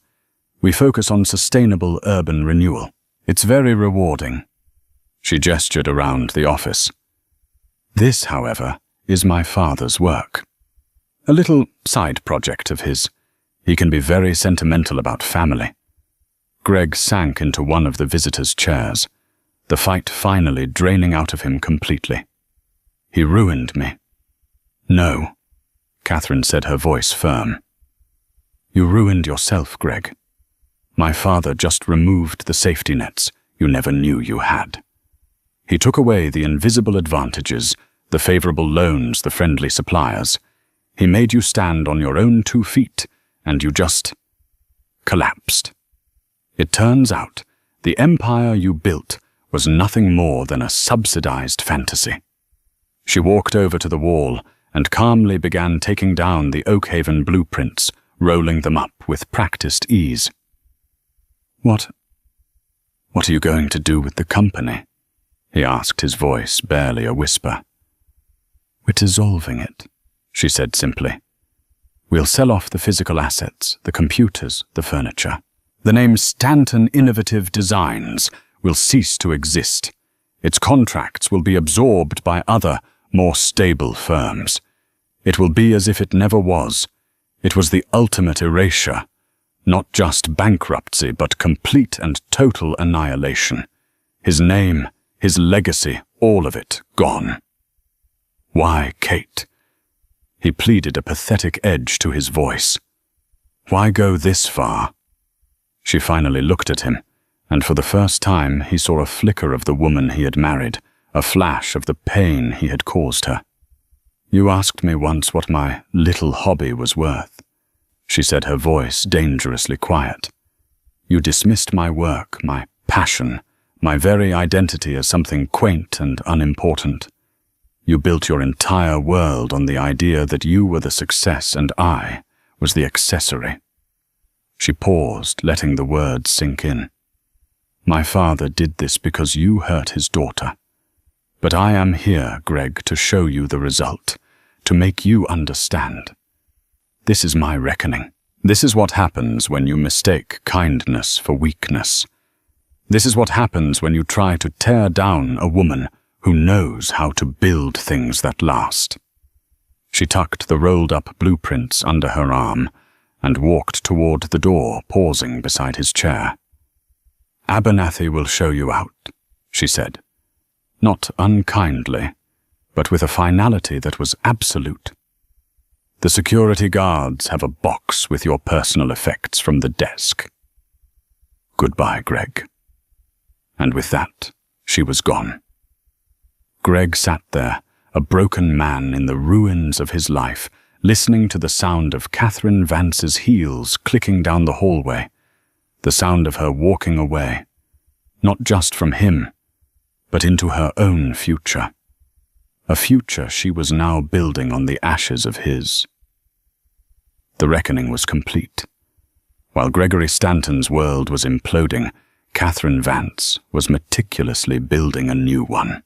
We focus on sustainable urban renewal. It's very rewarding." She gestured around the office. "This, however, is my father's work. A little side project of his. He can be very sentimental about family." Greg sank into one of the visitors' chairs, the fight finally draining out of him completely. "He ruined me." "No," Catherine said, her voice firm. "You ruined yourself, Greg. My father just removed the safety nets you never knew you had. He took away the invisible advantages, the favorable loans, the friendly suppliers. He made you stand on your own 2 feet, and you just collapsed. It turns out the empire you built was nothing more than a subsidized fantasy. She walked over to the wall and calmly began taking down the Oakhaven blueprints, rolling them up with practiced ease. What are you going to do with the company?" he asked, his voice barely a whisper. "We're dissolving it," she said simply. "We'll sell off the physical assets, the computers, the furniture. The name Stanton Innovative Designs will cease to exist. Its contracts will be absorbed by other, more stable firms. It will be as if it never was. It was the ultimate erasure. Not just bankruptcy, but complete and total annihilation. His name, his legacy, all of it gone." "Why, Kate?" He pleaded, a pathetic edge to his voice. "Why go this far?" She finally looked at him, and for the first time he saw a flicker of the woman he had married, a flash of the pain he had caused her. "You asked me once what my little hobby was worth," she said, her voice dangerously quiet. "You dismissed my work, my passion, my very identity as something quaint and unimportant. You built your entire world on the idea that you were the success and I was the accessory." She paused, letting the words sink in. "My father did this because you hurt his daughter. But I am here, Greg, to show you the result, to make you understand. This is my reckoning. This is what happens when you mistake kindness for weakness. This is what happens when you try to tear down a woman who knows how to build things that last." She tucked the rolled-up blueprints under her arm and walked toward the door, pausing beside his chair. "Abernathy will show you out," she said. Not unkindly, but with a finality that was absolute. "The security guards have a box with your personal effects from the desk. Goodbye, Greg." And with that, she was gone. Greg sat there, a broken man in the ruins of his life, listening to the sound of Catherine Vance's heels clicking down the hallway, the sound of her walking away, not just from him, but into her own future, a future she was now building on the ashes of his. The reckoning was complete. While Gregory Stanton's world was imploding, Catherine Vance was meticulously building a new one.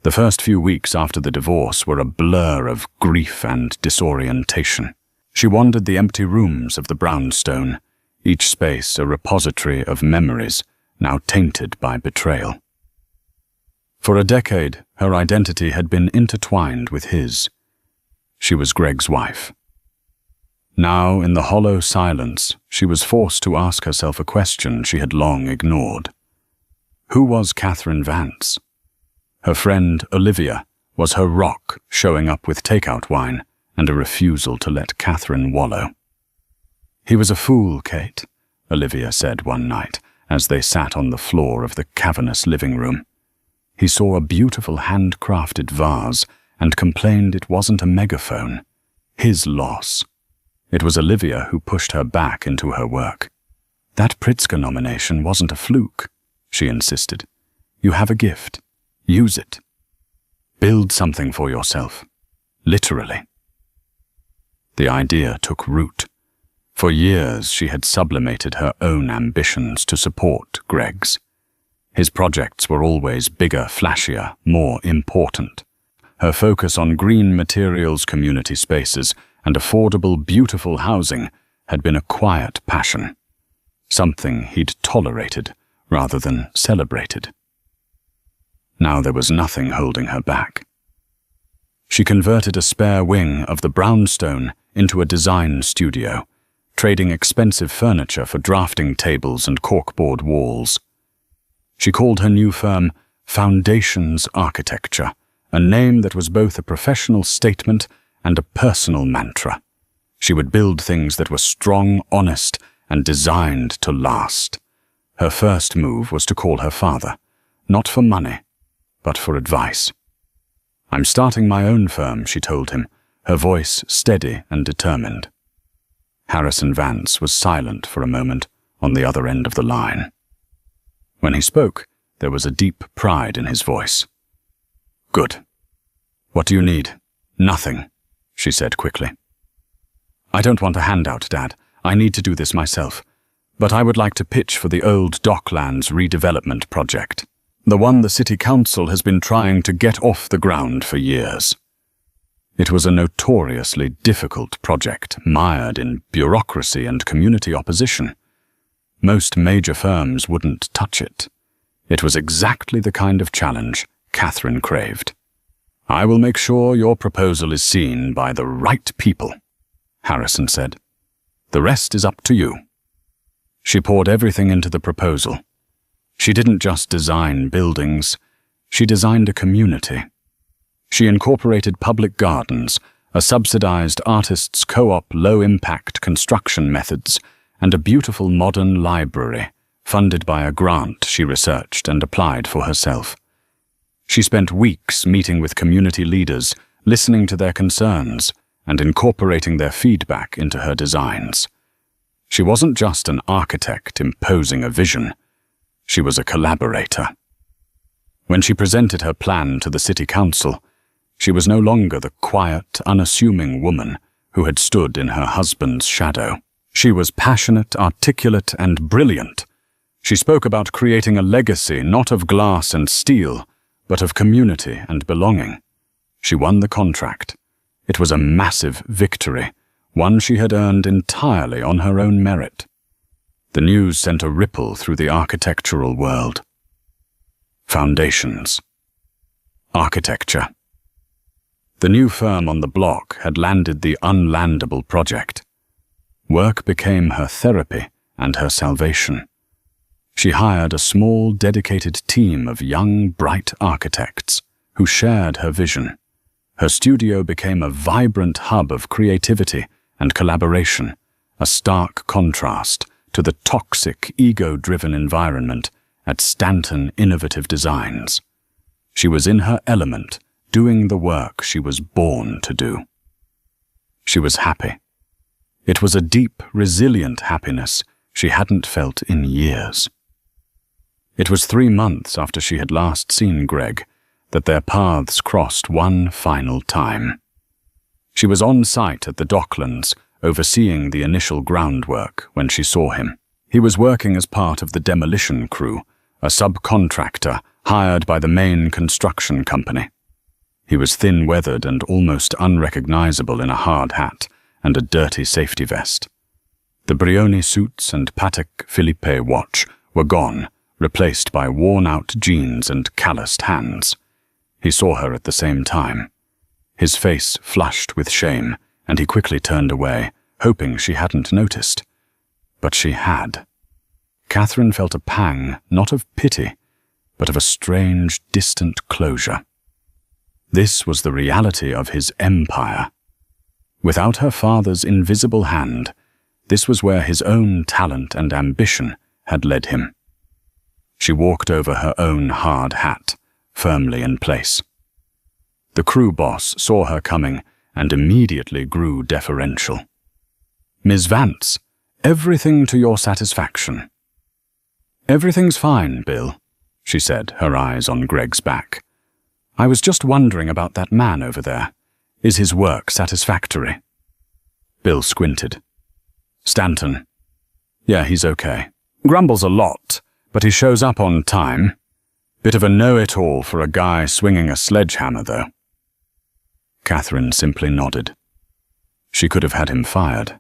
The first few weeks after the divorce were a blur of grief and disorientation. She wandered the empty rooms of the brownstone, each space a repository of memories now tainted by betrayal. For a decade, her identity had been intertwined with his. She was Greg's wife. Now, in the hollow silence, she was forced to ask herself a question she had long ignored. Who was Catherine Vance? Her friend, Olivia, was her rock, showing up with takeout wine and a refusal to let Catherine wallow. "He was a fool, Kate," Olivia said one night, as they sat on the floor of the cavernous living room. "He saw a beautiful handcrafted vase and complained it wasn't a megaphone. His loss. It was Olivia who pushed her back into her work. That Pritzker nomination wasn't a fluke," she insisted. "You have a gift. Use it. Build something for yourself. Literally." The idea took root. For years she had sublimated her own ambitions to support Greg's. His projects were always bigger, flashier, more important. Her focus on green materials, community spaces, and affordable, beautiful housing had been a quiet passion, something he'd tolerated rather than celebrated. Now there was nothing holding her back. She converted a spare wing of the brownstone into a design studio, trading expensive furniture for drafting tables and corkboard walls. She called her new firm Foundations Architecture, a name that was both a professional statement and a personal mantra. She would build things that were strong, honest, and designed to last. Her first move was to call her father, not for money, but for advice. "I'm starting my own firm," she told him, her voice steady and determined. Harrison Vance was silent for a moment on the other end of the line. When he spoke, there was a deep pride in his voice. "Good. What do you need?" "Nothing," she said quickly. "I don't want a handout, Dad. I need to do this myself. But I would like to pitch for the old Docklands redevelopment project, the one the City Council has been trying to get off the ground for years." It was a notoriously difficult project, mired in bureaucracy and community opposition. Most major firms wouldn't touch it. It was exactly the kind of challenge Catherine craved. "I will make sure your proposal is seen by the right people," Harrison said. "The rest is up to you." She poured everything into the proposal. She didn't just design buildings, she designed a community. She incorporated public gardens, a subsidized artists' co-op low-impact construction methods, and a beautiful modern library, funded by a grant she researched and applied for herself. She spent weeks meeting with community leaders, listening to their concerns, and incorporating their feedback into her designs. She wasn't just an architect imposing a vision. She was a collaborator. When she presented her plan to the City Council, she was no longer the quiet, unassuming woman who had stood in her husband's shadow. She was passionate, articulate, and brilliant. She spoke about creating a legacy not of glass and steel, but of community and belonging. She won the contract. It was a massive victory, one she had earned entirely on her own merit. The news sent a ripple through the architectural world. Foundations. Architecture. The new firm on the block had landed the unlandable project. Work became her therapy and her salvation. She hired a small, dedicated team of young, bright architects who shared her vision. Her studio became a vibrant hub of creativity and collaboration, a stark contrast to the toxic, ego-driven environment at Stanton Innovative Designs. She was in her element, doing the work she was born to do. She was happy. It was a deep, resilient happiness she hadn't felt in years. It was 3 months after she had last seen Greg that their paths crossed one final time. She was on site at the Docklands, overseeing the initial groundwork when she saw him. He was working as part of the demolition crew, a subcontractor hired by the main construction company. He was thin-weathered and almost unrecognizable in a hard hat and a dirty safety vest. The Brioni suits and Patek Philippe watch were gone, replaced by worn-out jeans and calloused hands. He saw her at the same time. His face flushed with shame, and he quickly turned away, hoping she hadn't noticed. But she had. Catherine felt a pang, not of pity, but of a strange, distant closure. This was the reality of his empire. Without her father's invisible hand, this was where his own talent and ambition had led him. She walked over her own hard hat, firmly in place. The crew boss saw her coming and immediately grew deferential. "Ms. Vance, everything to your satisfaction." "Everything's fine, Bill," she said, her eyes on Greg's back. "I was just wondering about that man over there. Is his work satisfactory?" Bill squinted. "Stanton. Yeah, he's okay. Grumbles a lot, but he shows up on time. Bit of a know-it-all for a guy swinging a sledgehammer, though." Catherine simply nodded. She could have had him fired.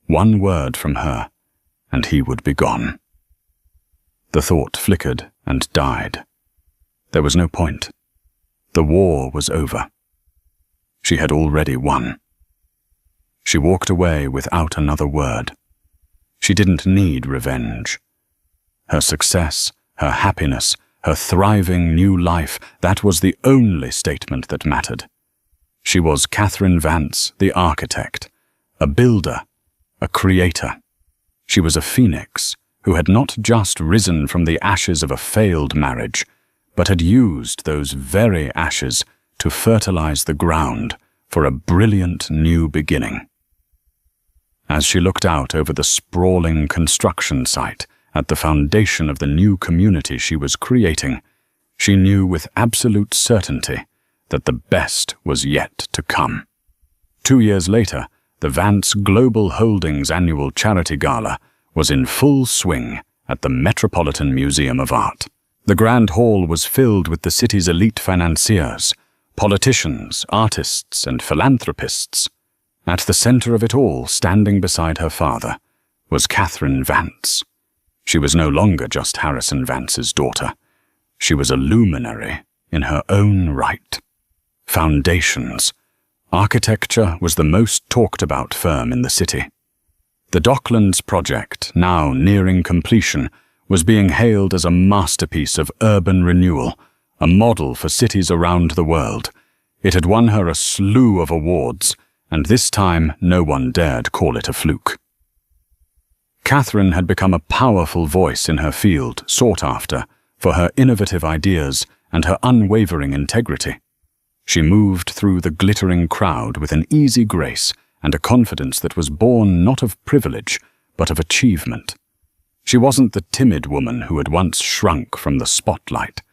One word from her, and he would be gone. The thought flickered and died. There was no point. The war was over. She had already won. She walked away without another word. She didn't need revenge. Her success, her happiness, her thriving new life, that was the only statement that mattered. She was Catherine Vance, the architect, a builder, a creator. She was a phoenix who had not just risen from the ashes of a failed marriage, but had used those very ashes to fertilize the ground for a brilliant new beginning. As she looked out over the sprawling construction site at the foundation of the new community she was creating, she knew with absolute certainty that the best was yet to come. 2 years later, the Vance Global Holdings annual charity gala was in full swing at the Metropolitan Museum of Art. The Grand Hall was filled with the city's elite financiers, politicians, artists, and philanthropists. At the center of it all, standing beside her father, was Catherine Vance. She was no longer just Harrison Vance's daughter. She was a luminary in her own right. Foundations. Architecture was the most talked about firm in the city. The Docklands project, now nearing completion, was being hailed as a masterpiece of urban renewal, a model for cities around the world. It had won her a slew of awards, and this time no one dared call it a fluke. Catherine had become a powerful voice in her field, sought after for her innovative ideas and her unwavering integrity. She moved through the glittering crowd with an easy grace and a confidence that was born not of privilege, but of achievement. She wasn't the timid woman who had once shrunk from the spotlight.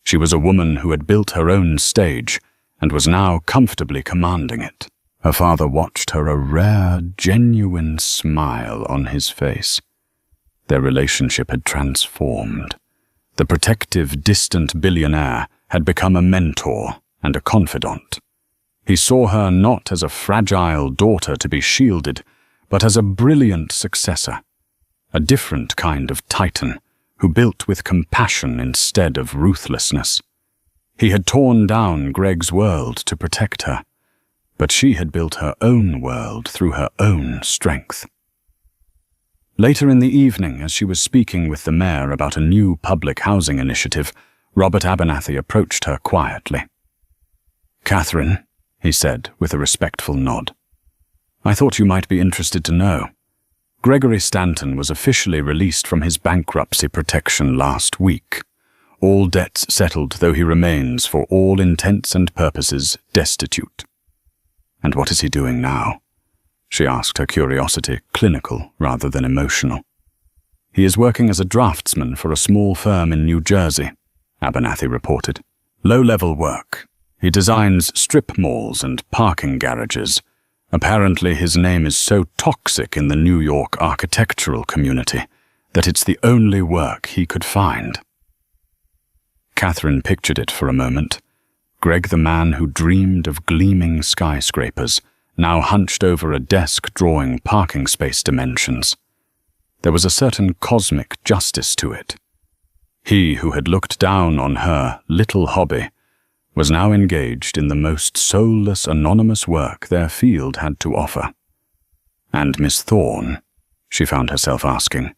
She was a woman who had built her own stage and was now comfortably commanding it. Her father watched her, a rare, genuine smile on his face. Their relationship had transformed. The protective, distant billionaire had become a mentor and a confidant. He saw her not as a fragile daughter to be shielded, but as a brilliant successor, a different kind of titan who built with compassion instead of ruthlessness. He had torn down Greg's world to protect her, but she had built her own world through her own strength. Later in the evening, as she was speaking with the mayor about a new public housing initiative, Robert Abernathy approached her quietly. "Catherine," he said with a respectful nod, "I thought you might be interested to know. Gregory Stanton was officially released from his bankruptcy protection last week. All debts settled, though he remains, for all intents and purposes, destitute." "And what is he doing now?" she asked, her curiosity clinical rather than emotional. "He is working as a draftsman for a small firm in New Jersey," Abernathy reported. "Low-level work. He designs strip malls and parking garages. Apparently his name is so toxic in the New York architectural community that it's the only work he could find." Catherine pictured it for a moment. Greg, the man who dreamed of gleaming skyscrapers, now hunched over a desk drawing parking space dimensions. There was a certain cosmic justice to it. He who had looked down on her little hobby was now engaged in the most soulless, anonymous work their field had to offer. And Miss Thorne, she found herself asking.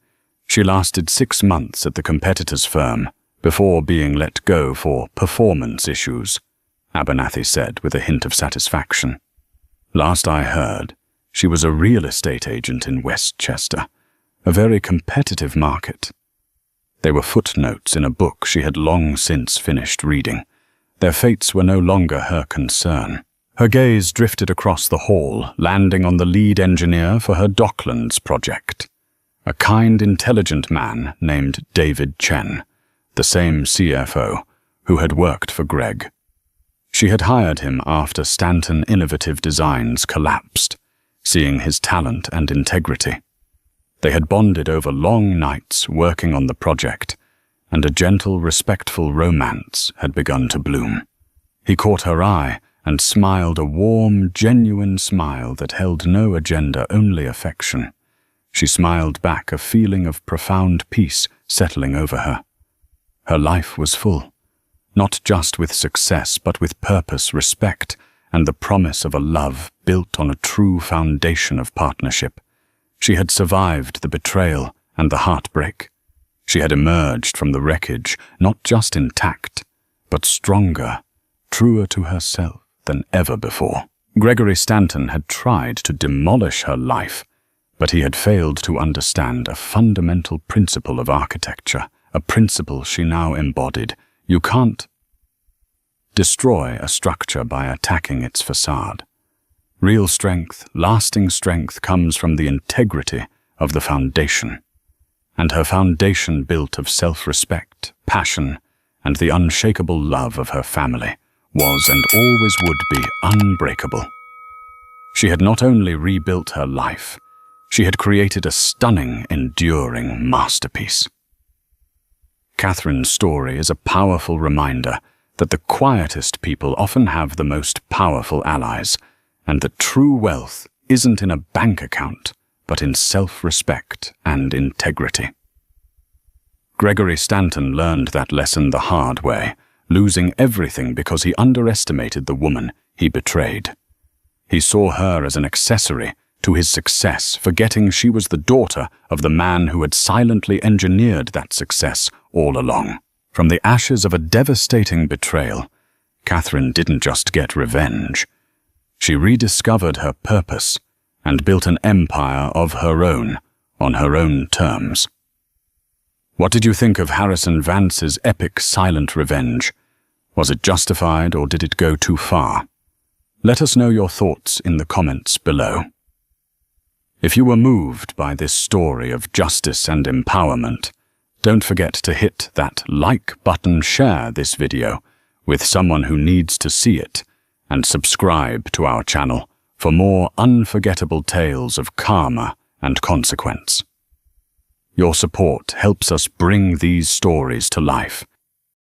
She lasted 6 months at the competitor's firm before being let go for performance issues, Abernathy said with a hint of satisfaction. "Last I heard, she was a real estate agent in Westchester, a very competitive market." They were footnotes in a book she had long since finished reading. Their fates were no longer her concern. Her gaze drifted across the hall, landing on the lead engineer for her Docklands project, a kind, intelligent man named David Chen, the same CFO who had worked for Greg. She had hired him after Stanton Innovative Designs collapsed, seeing his talent and integrity. They had bonded over long nights working on the project, and a gentle, respectful romance had begun to bloom. He caught her eye and smiled a warm, genuine smile that held no agenda, only affection. She smiled back, a feeling of profound peace settling over her. Her life was full, not just with success, but with purpose, respect, and the promise of a love built on a true foundation of partnership. She had survived the betrayal and the heartbreak. She had emerged from the wreckage, not just intact, but stronger, truer to herself than ever before. Gregory Stanton had tried to demolish her life, But he had failed to understand a fundamental principle of architecture, a principle she now embodied. You can't destroy a structure by attacking its facade. Real strength, lasting strength, comes from the integrity of the foundation. And her foundation, built of self-respect, passion, and the unshakable love of her family, was and always would be unbreakable. She had not only rebuilt her life, she had created a stunning, enduring masterpiece. Catherine's story is a powerful reminder that the quietest people often have the most powerful allies, and that true wealth isn't in a bank account, but in self-respect and integrity. Gregory Stanton learned that lesson the hard way, losing everything because he underestimated the woman he betrayed. He saw her as an accessory to his success, forgetting she was the daughter of the man who had silently engineered that success all along. From the ashes of a devastating betrayal, Catherine didn't just get revenge. She rediscovered her purpose and built an empire of her own, on her own terms. What did you think of Harrison Vance's epic silent revenge? Was it justified, or did it go too far? Let us know your thoughts in the comments below. If you were moved by this story of justice and empowerment, don't forget to hit that like button, share this video with someone who needs to see it, and subscribe to our channel for more unforgettable tales of karma and consequence. Your support helps us bring these stories to life,